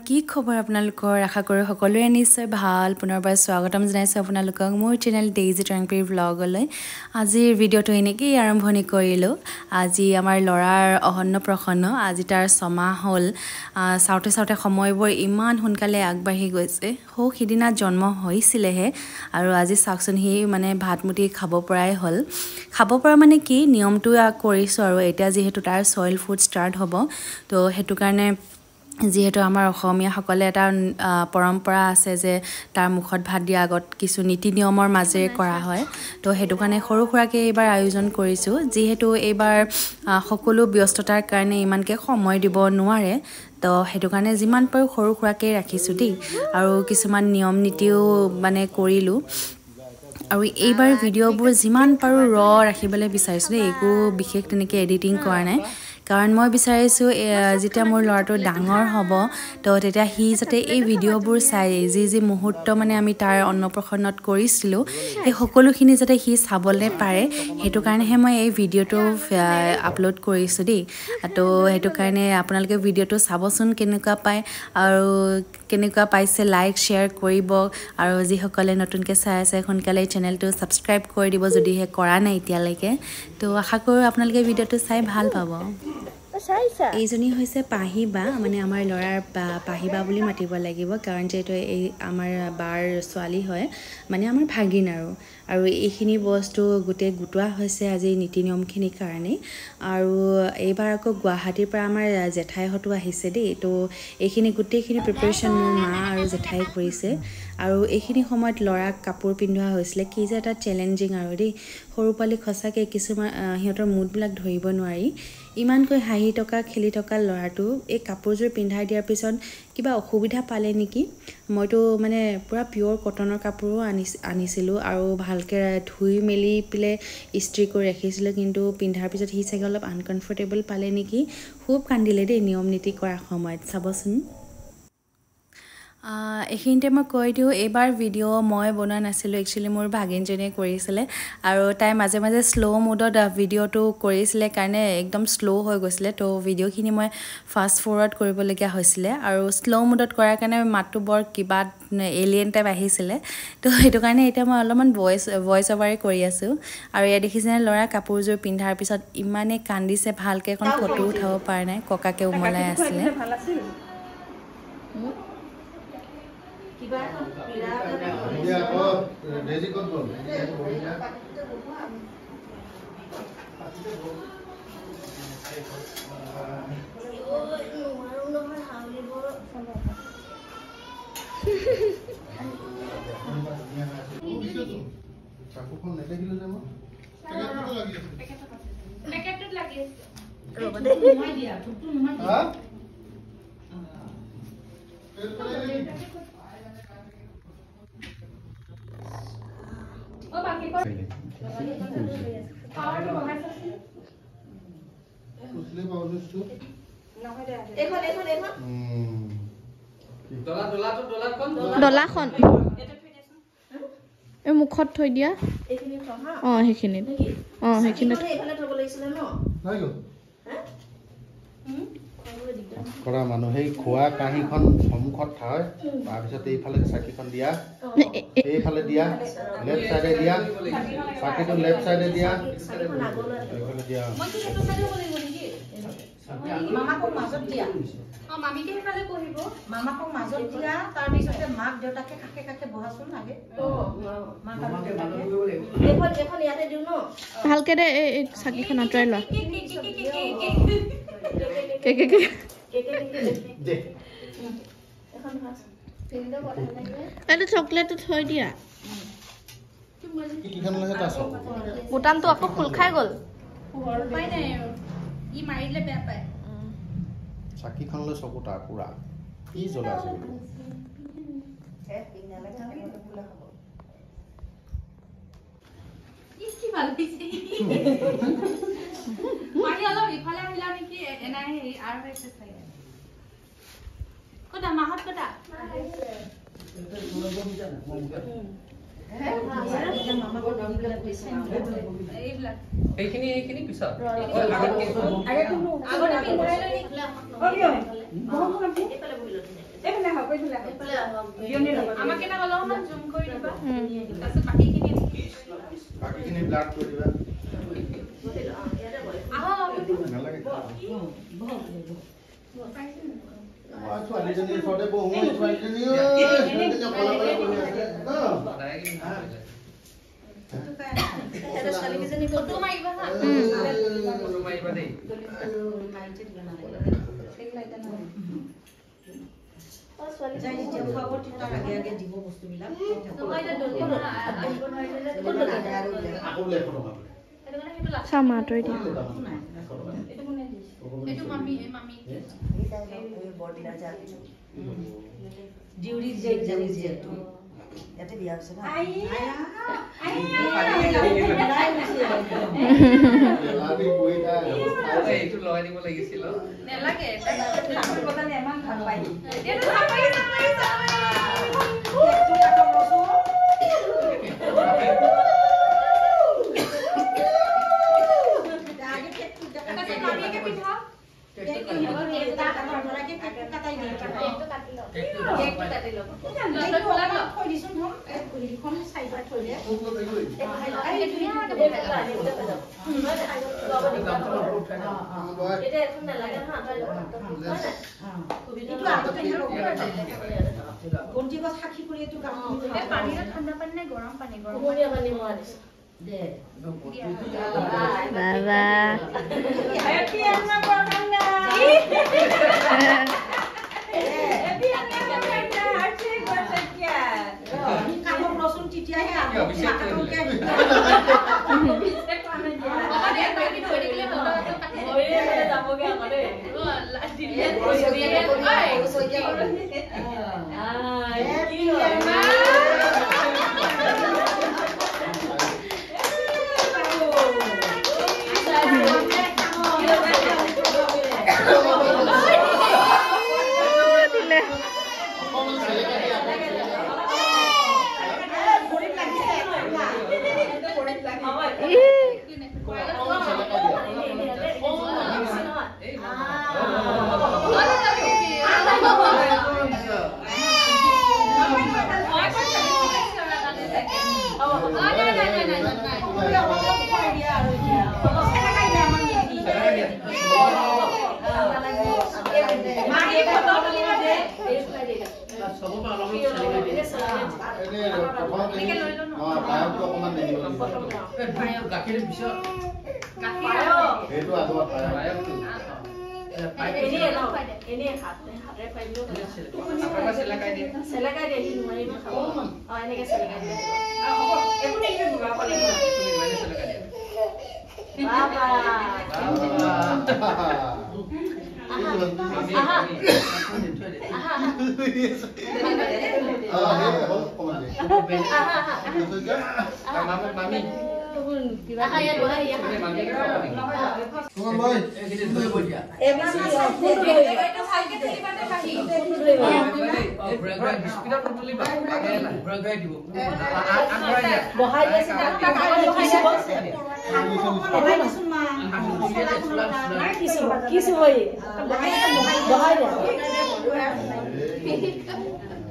কি খবৰ আপোনালোকৰ আশা কৰো সকলোৰে নিশ্চয় ভাল পুনৰবাৰ স্বাগতম জনাইছো আপোনালোকক মোৰ চেনেল ডেইজি ট্ৰাংপি ব্লগলৈ আজিৰ ভিডিওটো এনেকৈ আৰম্ভণি কৰিলো আজি আমাৰ লৰাৰ অহন্নপ্ৰসন্ন আজি তাৰ সমাহ হল সাউতে সাউতে সময়বোৰ ইমান সোনকালে আগবাঢ়ি গৈছে হো হিদিনা জন্ম হৈছিলেহে আৰু আজি সাকচন হি মানে ভাতমুটি খাব পৰাই হল খাব পৰা মানে কি নিয়মটো কৰিছো আৰু এতিয়া যেহেতু তাৰ সয়েল ফুড ষ্টাৰ্ট হ'ব তো হেতু কাৰণে যেহেতু আমাৰ অসমীয়া সকলে এটা পৰম্পৰা আছে যে তাৰ মুখত ভাত দিয়া আগত কিছু নীতি নিয়মৰ মাজেৰে কৰা হয় তো হেতু কাৰণে সৰু খুৰাকে এইবাৰ আয়োজন কৰিছো যেহেতু এইবাৰ সকলো ব্যস্ততাৰ কাৰণে ইমানকে সময় দিব নোৱাৰে তো হেতু কাৰণে যিমান পাৰো সৰু খুৰাকে ৰাখিছো দেই আৰু কিছুমান নিয়ম নীতিও মানে কৰিলো আৰু এইবাৰ ভিডিওবোৰ যিমান পাৰো ৰ ৰাখিবলৈ বিচাৰিছো একো বিশেষ তেনেকৈ এডিটিং কৰা নাই কাৰণ মই বিচাৰিছো যেতিয়া মোৰ লৰাটো ডাঙৰ হ'ব তো তেতিয়া হি যাতে এই ভিডিওবোৰ চাই যি মুহূৰ্ত মানে আমি তাৰ অন্নপ্ৰসন্নত কৰিছিলো এই সকলোখিনি যাতে হি চাবলৈ পাৰে হেতু কাৰণেহে মই এই ভিডিওটো আপলোড কৰিছো দেই তো হেতু কাৰণে আপোনালোকে ভিডিওটো চাবচোন কেনেকুৱা পায় আৰু কেনেকুৱা পাইছে লাইক শেয়াৰ কৰিব আৰু যি সকলে নতুনকৈ চাই আছে সোনকালে চেনেলটো সাবস্ক্ৰাইব কৰি দিব যদিহে কৰা নাই এতিয়ালৈকে তো আশা কৰো আপোনালোকে ভিডিওটো চাই ভাল পাব এইজনী হৈছে পাহিবা মানে আমাৰ লৰাৰ পাহিবা বুলি মাতিব লাগিব কাৰণ যেটো এই আমাৰ বাৰ ছোৱালী হয় মানে আমাৰ ভাগিন আৰু এইখিনি বস্তু গুটে গুটুৱা হৈছে আজি নীতি নিয়মখিনিৰ কাৰণে আৰু এইবাৰ আকৌ গুৱাহাটীৰ পৰা আমাৰ জেঠাই হটো আহিছে দেই তো এইখিনি গুটেখিনি প্ৰিপাৰেচন মোৰ মা আৰু জেঠাই কৰিছে আৰু এইখিনি সময়ত লৰাক কাপোৰ পিন্ধোৱা হৈছিলে কি যে এটা চ্যালেঞ্জিং আৰু দেই সৰু পালি খসাকে কিছুমান হিহঁতৰ মুডবিলাক ধৰিব নোৱাৰি ইমানকৈ হাঁহি টকা খেলি টকা লৰাটো এই কাপোৰজোৰ পিন্ধাই দিয়াৰ পিছত কিবা অসুবিধা পালে নেকি মইতো মানে পুৰা পিওৰ কটনৰ কাপোৰো আনিছিলো আৰু ভালকে ধুই মেলি পিলে ইস্ত্ৰি কৰি ৰাখিছিলো কিন্তু পিন্ধাৰ পিছত হি চাগে অলপ আনকমফৰ্টেবল পালে নেকি খুব কান্দিলে দেই নিয়ম নীতি কৰাৰ সময়ত চাবচোন এইখিনিতে মই কৈ দিওঁ এইবাৰ ভিডিও মই বনোৱা নাছিলো একচুয়ালি মোৰ ভাগিনজনীয়ে কৰিছিলে আৰু তাই মাজে মাজে স্লো মোডত ভিডিওটো কৰিছিলে কাৰণে একদম স্লো হৈ গৈছিলে তো ভিডিওখিনি মই ফাষ্ট ফৰৱাৰ্ড কৰিবলগীয়া হৈছিলে আৰু স্লো মোডত কৰাৰ কাৰণে মাতটো বৰ কিবা এলিয়েন টাইপ আহিছিলে তো হেতু কাৰণে এটা মই অলপমান ভয়েস ওভাৰে কৰি আছো আৰু এ দেখিছেনে লৰা কাপোৰজোৰ পিন্ধাৰ পিছত ইমানে কান্দিছে ভালকে কোন ফটো উঠাব পাৰ নাই ককাকে উমলাই আছিলে কিবা দিয়া ক ৰেজি কত বল চাকুখন নেদেখিলে যে মই পেকেটত লাগি আছে ৰবদে মই দিয়া ফুটু মই দিয়া ও বাকি কর পাওয়ারটো বহাইছাছি উছলে পাওয়ারটো নহয় দে এখন ডলাখন এই মুখত থৈ দিয়া এইখিনি থম হা সেইখিনিত সেইখিনিত এইফালে থব লাগিছিল ন নাই গো কৰা মানুহ সেই খোৱা কাহিখন সন্মুখত থয় তাৰপিছত এইফালে চাকিখন দিয়া এইফালে দিয়া লেফট সাইডে দিয়া চাকিটো লেফট সাইডে দিয়া এইফালে দিয়া মই কি সেইটো সাইডে বলি নেকি মামাক মাজত দিয়া মামিকে হেফালে কহিব মামাক মাজত দিয়া তাৰ পিছতে মাক দেউতাকে কাকে কাকে বহাচোন লাগে এখন ইয়াতে দিও ন ভালকে দে এই চাকিখন আঁতৰাই লোৱা এইটো চকলেটটো থৈ দিয়া বুটামটো আকৌ খোল খাই গ'ল ই মাৰিলে বেয়া পায় চাকিখনলৈ চকু তাৰ পুৰা কি জ্বলাইছে কি ভাল দিছে মাৰি অলপ ইফালে মিলা নেকি এনাই হেৰি আৰু হৈছে চাই কটা মাহত কটা এইখিনি পিছত আগতে পিন্ধাই লৈ নিকলা আমাকে না অলপমান জুম কৰি দিবা তাৰপিছত বাকীখিনি ব্লাড কৰি দিবা নালাগে ছোৱালীজনীৰ ওচৰতে বহু ছোৱালীজনী কলা কলা কৰি আছে ফটো মাৰিবা হা ফটো মাৰিবা দেই চামাতৰি দিয়া এইটো মামি ডিউৰি যে ইয়াতে বিয়া হৈছে না এইটো লগাই দিব লাগিছিল নেলাগে ইমান ভাল পাই গাখীৰ পিছত এইটো আগত এনে হাতে পাইলো আপোনাক চেলাকাই দিয়ে হি নোৱাৰি মই খাব এনেকে চেলাকাই দিয়ে একো নাই নোৱাব লাগিব চেলাকাই দিয়ে বাবা মামি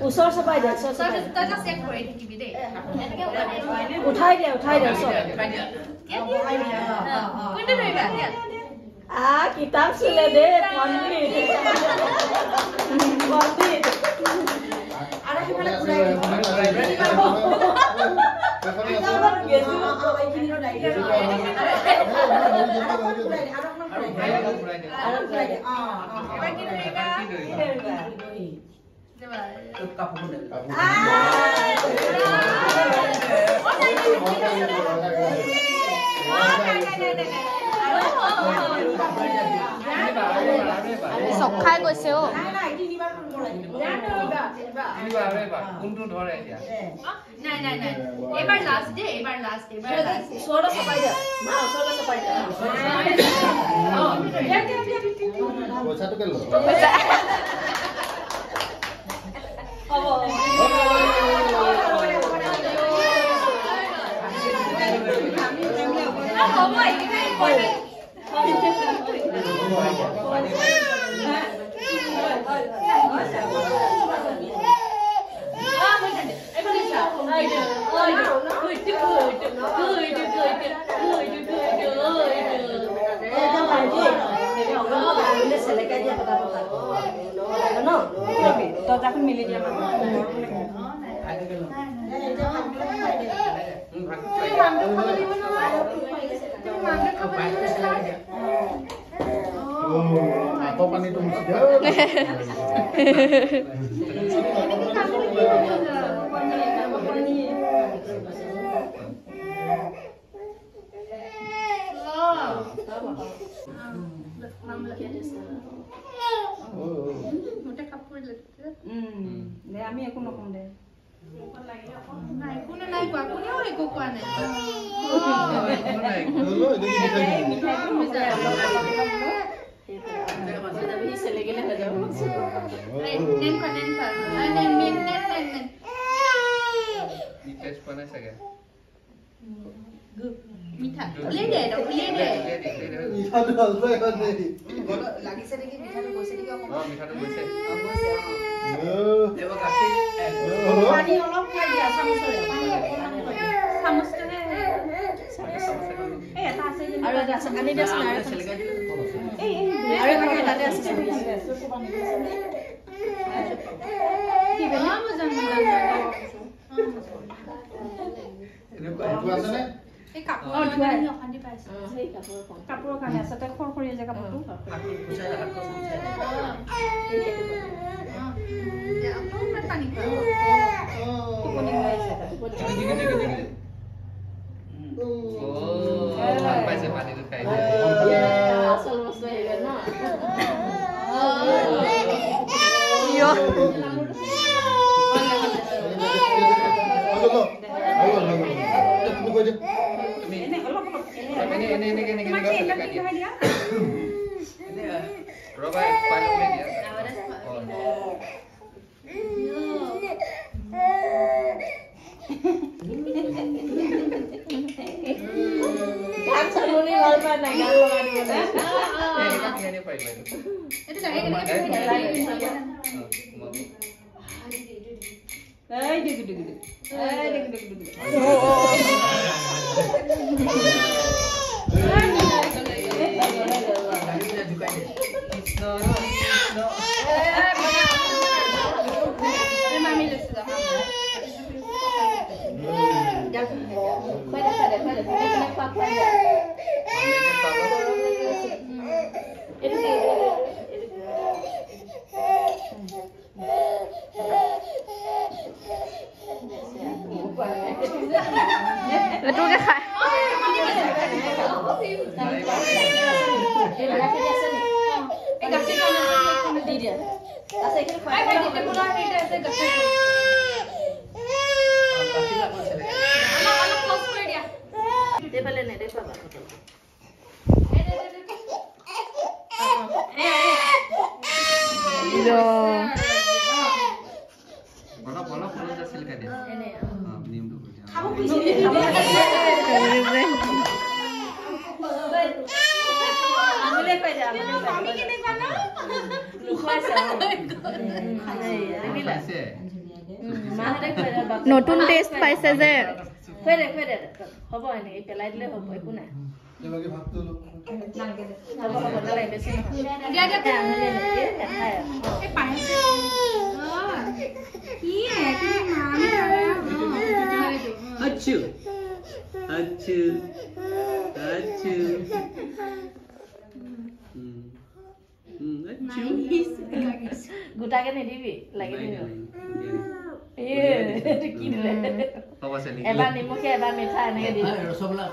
ওচৰ চপাই দে উঠাই দে কিতাপ চলে দে চক খাই গৈছে অ কোনটো ধৰে এতিয়া নাই এবাৰ লাষ্ট দে ওচৰতে চপাই দে মা ওচৰতে চপাই দে পইচাটো কে লো দরজাখন মেলি দিয়া আকৌ পানীটো মুচি দিয়া দে আমি একো নকম দে কাপোৰৰ কাৰণে আছে তাই খৰখৰীয়া যে কাপোৰটো নতুন টেষ্ট পাইছে যে হ'ব এনে পেলাই দিলে হ'ব একো নাই যেবাকে ভাতটো গোটাকে নিদিবি লাগি এবাৰ নিমখে এবাৰ মিঠা এনেকে দিবি ৰসগোল্লা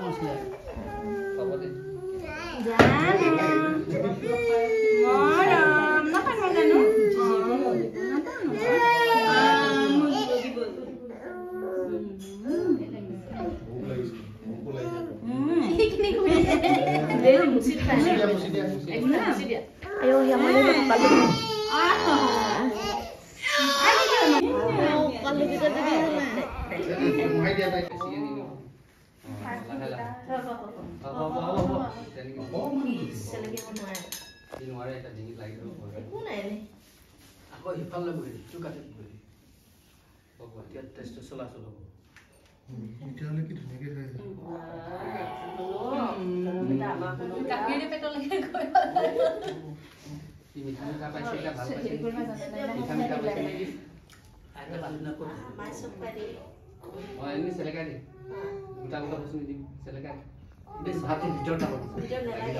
নোৱাৰে এটা ডিঙিত লাগি যাব একো নাই নে আকৌ ইফালে বহি ইটো কাটিত বহি এতিয়া টেষ্টটো চলাচল হ'ব এতিয়াহ'লে কি ধুনীয়াকৈ খাই আছে গাখীৰ পেটলৈকে গৈ কি মিঠা মিঠা পাইছে এতিয়া ভাল পাইছে মিঠা মিঠা পাইছে নেকি মাই চব পাই দেই এনে চেলেকাই দি গোটা গোটা বস্তু নিদিম চেলেকাই বেছ ভাতটো ভিতৰত থাকক ভিতৰত নালাগে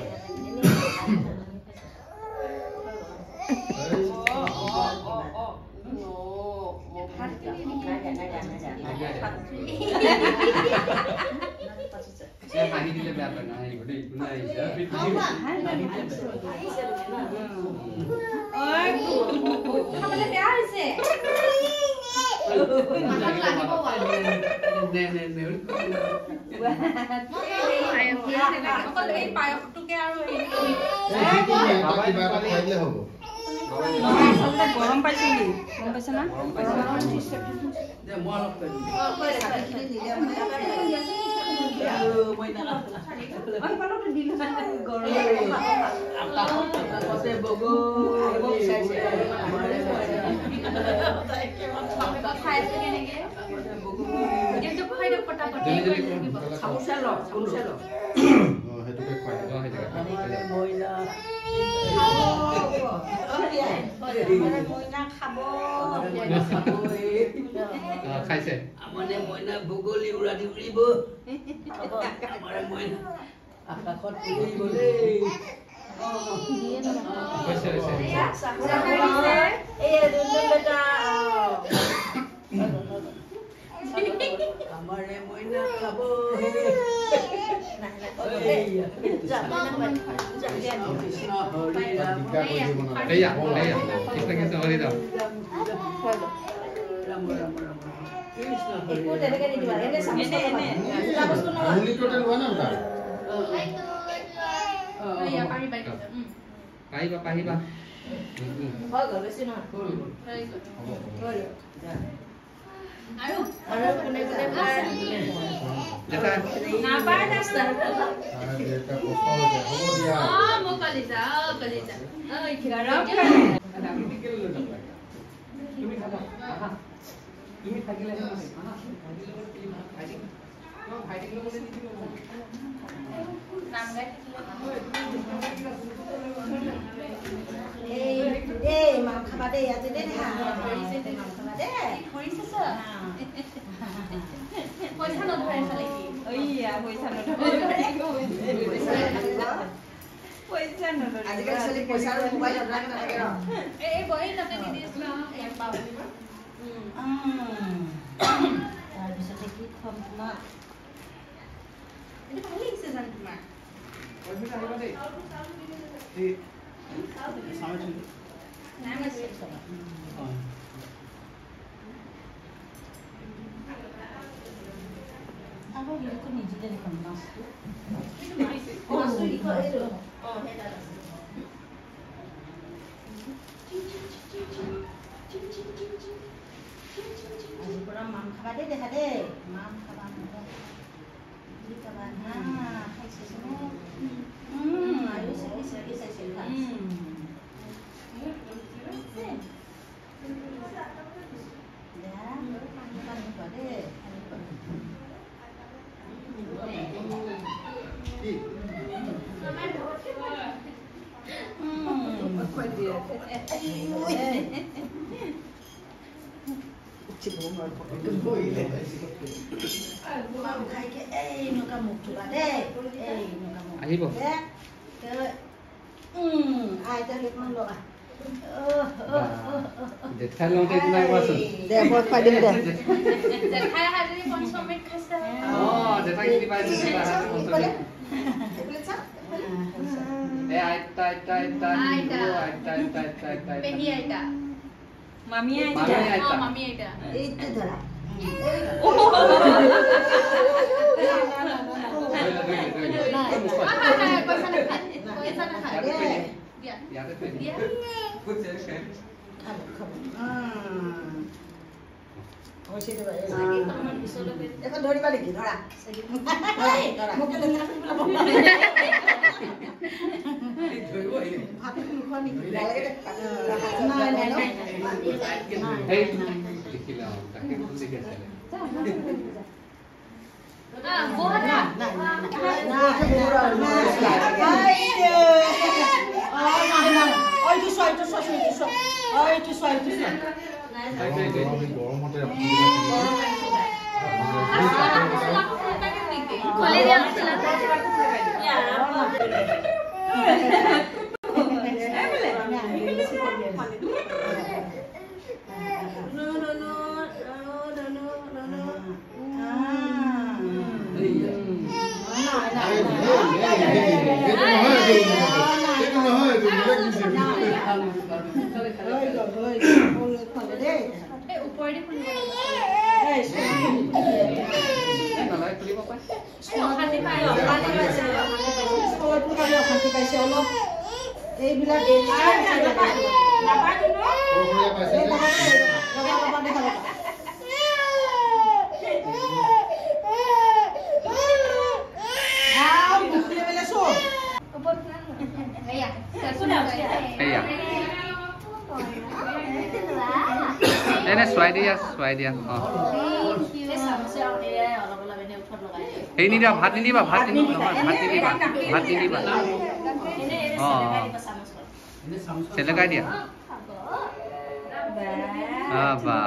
হাঁহি দিলে বেয়া পায় নাহিব দেই কোনে খাবলৈ বেয়া হৈছে অকল এই পায়সটোকে আৰু গৰম পাইছে নেকি গম পাইছে না মই খাইছে মানে মইনা বগলী উৰা দি উৰিব আমাৰ মইনা আকাশত উৰিব দেই হৈছে হৈছে আমাৰে মইনা খাব কৃষ্ণ হৰি ৰাম কৃষ্ণ কৃষ্ণ হৰি ৰাম ৰাম ৰাম ৰাম কৃষ্ণ হৰি একো তেনেকে নিদিবা এনে চামুচে এনে বস্তু নহয় আঙুলিটোতে লোৱা না ওটা পাৰিবা পাৰিবা হৈ গ'ল বেছি নহয় আৰু কোনে কোনে পায় জেঠা নাপায় না এটা কষ্ট হৈছে হ'ব দিয়া মই কলিজা ঐ তুমি খাবা তুমি থাকিলে নাম গাই এই মাম খাবা দেই আজি দেই মাম খাবা দেই পইচা নধৰে চালে কি আজিকালি চলি পইচা আৰু মোবাইল নালাগে নালাগে ন এই বই তাতে দি দিছিলো ইয়াত পাব তাৰপিছতে কি খম তোমাক এইটো ভাল লাগিছে জান তোমাৰ নাম আছে আকৌ সেইটো নিজে দেখোন মাছটো আজিৰ পৰা মাম খাবা দেই দেখা দেই মাম খাবা খাবা হা খাইছে আৰু চাইছে আহিব জেঠাই লওঁতে কিবা কোৱাচোন জেঠাই হাজৰি পঞ্চমিত খাইছে জেঠাই কি পাইছে আইতা আইতা আইতা আইতা আইতা আইতা আইতা পেহী আইতা মামী মামী আইতা এইটো ধৰা পইচা নাখায় ইয়াতে থৈ দিয়া খাব এখন ধৰিবা নেকি ধৰা মোকে এনে চোৱাই দিয়া এই নিদিবা ভাত নিদিবা ভাত নিদিবা চেলেকাই দিয়া বা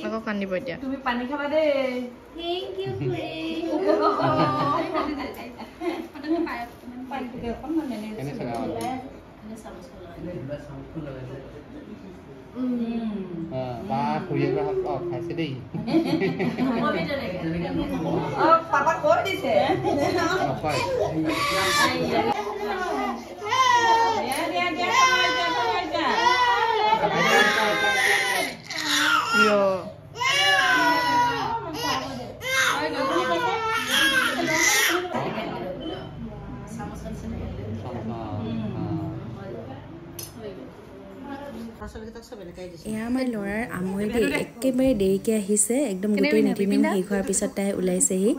আকৌ কান্দিব এতিয়া তুমি পানী খাবা দেই খাইছে দেই পাপা কৈ দিছে এয়া আমাৰ ল'ৰাৰ আমৈ দেই একেবাৰে দেৰিকৈ আহিছে একদম গোটেই নীতি নিয়ম শেষ হোৱাৰ পিছত তাই ওলাইছেহি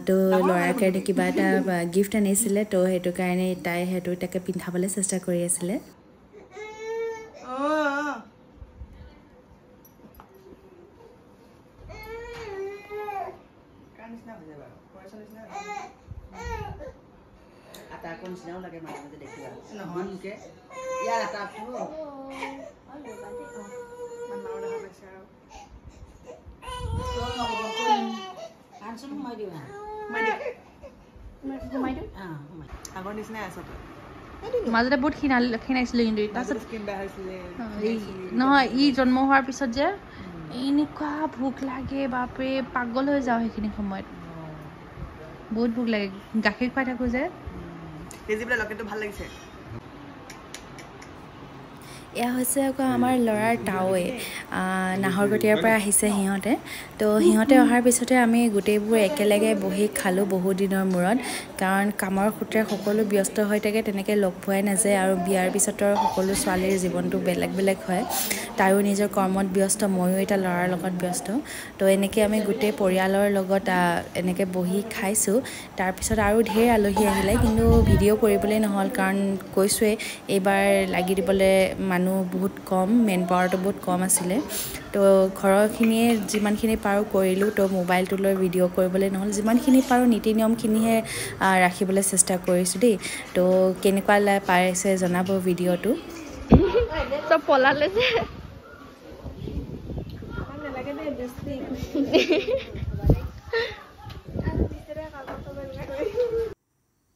তো ল'ৰাৰ কাৰণে কিবা এটা গিফ্ট আনিছিলে তো সেইটো কাৰণে তাই সেইটো তাকে পিন্ধাবলৈ চেষ্টা কৰি আছিলে মাজতে বহুত ক্ষীণাইছিলে কিন্তু তাৰপিছত নহয় ই জন্ম হোৱাৰ পিছত যে এনেকুৱা ভোক লাগে বাপৰে পাগল হৈ যাওঁ সেইখিনি সময়ত বহুত ভোক লাগে গাখীৰ খুৱাই থাকোঁ যে ভাল লাগিছে এয়া হৈছে আকৌ আমাৰ ল'ৰাৰ তাৱৈ নাহৰকটীয়াৰ পৰা আহিছে সিহঁতে তো সিহঁতে অহাৰ পিছতে আমি গোটেইবোৰ একেলগে বহি খালোঁ বহুত দিনৰ মূৰত কাৰণ কামৰ সূত্ৰে সকলো ব্যস্ত হৈ থাকে তেনেকৈ লগ পোৱাই নাযায় আৰু বিয়াৰ পিছতৰ সকলো ছোৱালীৰ জীৱনটো বেলেগ বেলেগ হয় তাইও নিজৰ কৰ্মত ব্যস্ত ময়ো এতিয়া ল'ৰাৰ লগত ব্যস্ত তো এনেকৈ আমি গোটেই পৰিয়ালৰ লগত এনেকৈ বহি খাইছোঁ তাৰপিছত আৰু ঢেৰ আলহী আহিলে কিন্তু ভিডিঅ' কৰিবলৈ নহ'ল কাৰণ কৈছোঁৱেই এইবাৰ লাগি দিবলৈ মানুহ বহুত কম মেন পাৱাৰটো বহুত কম আছিলে তো ঘৰৰখিনিয়ে যিমানখিনি পাৰোঁ কৰিলোঁ তো মোবাইলটো লৈ ভিডিঅ' কৰিবলৈ নহ'ল যিমানখিনি পাৰোঁ নীতি নিয়মখিনিহে ৰাখিবলৈ চেষ্টা কৰিছোঁ দেই তো কেনেকুৱা পাইছে জনাব ভিডিঅ'টো চব পলালে যে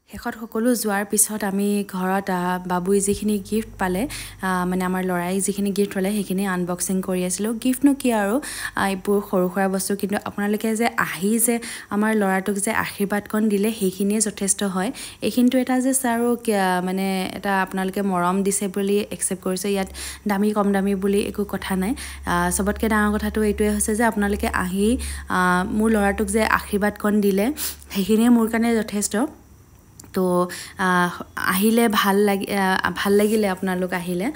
শেষত সকলো যোৱাৰ পিছত আমি ঘৰত বাবুই যিখিনি গিফ্ট পালে মানে আমাৰ ল'ৰাই যিখিনি গিফ্ট পালে সেইখিনি আনবক্সিং কৰি আছিলোঁ গিফ্টনো কি আৰু এইবোৰ সৰু সুৰা বস্তু কিন্তু আপোনালোকে যে আহি যে আমাৰ ল'ৰাটোক যে আশীৰ্বাদকণ দিলে সেইখিনিয়ে যথেষ্ট হয় এইখিনিতো এটা যে আৰু মানে এটা আপোনালোকে মৰম দিছে বুলি একচেপ্ট কৰিছে ইয়াত দামী কম দামী বুলি একো কথা নাই চবতকৈ ডাঙৰ কথাটো এইটোৱে হৈছে যে আপোনালোকে আহি মোৰ ল'ৰাটোক যে আশীৰ্বাদকণ দিলে সেইখিনিয়ে মোৰ কাৰণে যথেষ্ট তো আহিলে ভাল লাগিলে আপোনালোক আহিলে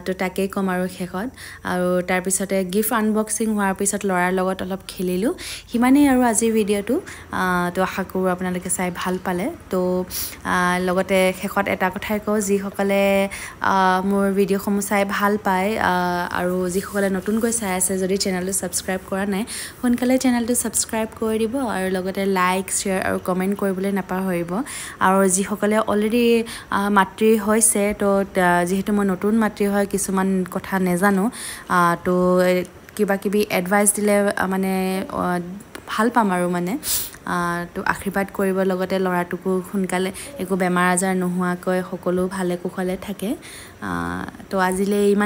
তো তাকেই ক'ম আৰু শেষত আৰু তাৰপিছতে গিফ্ট আনবক্সিং হোৱাৰ পিছত ল'ৰাৰ লগত অলপ খেলিলোঁ সিমানেই আৰু আজিৰ ভিডিঅ'টো তো আশা কৰোঁ আপোনালোকে চাই ভাল পালে তো লগতে শেষত এটা কথাই কওঁ যিসকলে মোৰ ভিডিঅ'সমূহ চাই ভাল পায় আৰু যিসকলে নতুনকৈ চাই আছে যদি চেনেলটো ছাবস্ক্ৰাইব কৰা নাই সোনকালে চেনেলটো ছাবস্ক্ৰাইব কৰি দিব আৰু লগতে লাইক শ্বেয়াৰ আৰু কমেণ্ট কৰিবলৈ নাপাহৰিব আৰু যিসকলে অলৰেডি মাতৃ হৈছে তো যিহেতু মই নতুন মাতৃ হয় কিছুমান কথা নেজানো তো কিবা কিবি এডভাইচ দিলে মানে ভাল পাম আৰু মানে তো আশীৰ্বাদ কৰিব লগতে ল'ৰাটোকো সোনকালে একো বেমাৰ আজাৰ নোহোৱাকৈ সকলো ভালে কুশলে থাকে তো আজিলৈ ইমান